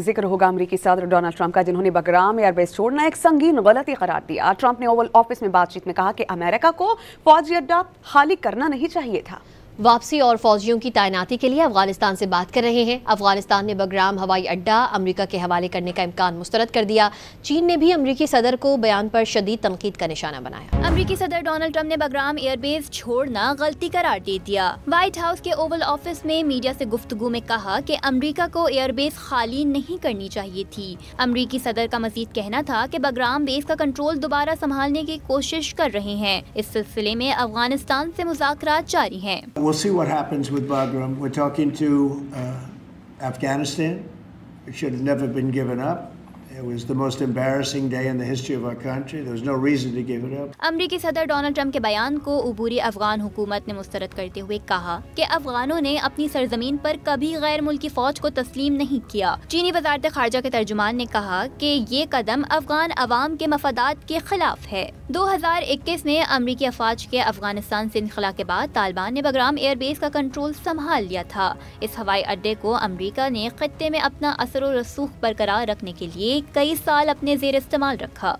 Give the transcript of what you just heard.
ذکر ہوگا امریکی صدر ڈونلڈ ٹرمپ کا، جنہوں نے بگرام ایئر بیس چھوڑنا ایک سنگین غلطی قرار دیا۔ ٹرمپ نے اوول آفس میں بات چیت میں کہا کہ امریکہ کو فوجی اڈہ خالی کرنا نہیں چاہیے تھا۔ واپسی اور فوجیوں کی تعیناتی کے لیے افغانستان سے بات کر رہے ہیں۔ افغانستان نے بگرام ہوائی اڈہ امریکہ کے حوالے کرنے کا امکان مسترد کر دیا۔ چین نے بھی امریکی صدر کو بیان پر شدید تنقید کا نشانہ بنایا۔ امریکی صدر ڈونلڈ ٹرمپ نے بگرام ایئر بیس چھوڑنا غلطی قرار دے دیا۔ وائٹ ہاؤس کے اوول آفس میں میڈیا سے گفتگو میں کہا کہ امریکہ کو ایئر بیس خالی نہیں کرنی چاہیے تھی۔ امریکی صدر کا مزید کہنا تھا کہ بگرام بیس کا کنٹرول دوبارہ سنبھالنے کی کوشش کر رہے ہیں۔ اس سلسلے میں افغانستان سے مذاکرات جاری ہیں۔ We'll see what happens with Bagram. We're talking to Afghanistan. It should have never been given up. It was the most embarrassing day in the history of our country. There was no reason to give it up. امریکی صدر Donald Trump کے بیان کو عبوری افغان حکومت نے مسترد کرتے ہوئے کہا کہ افغانوں نے اپنی سرزمین پر کبھی غیر ملکی فوج کو تسلیم نہیں کیا۔ چینی وزارت خارجہ کے ترجمان نے کہا کہ یہ قدم افغان عوام کے مفادات کے خلاف ہے۔ 2021 میں امریکی افواج کے افغانستان سے انخلا کے بعد طالبان نے بگرام ایئر بیس کا کنٹرول سنبھال لیا تھا۔ اس ہوائی اڈے کو امریکہ نے خطے میں اپنا اثر و رسوخ برقرار رکھنے کے لیے کئی سال اپنے زیر استعمال رکھا۔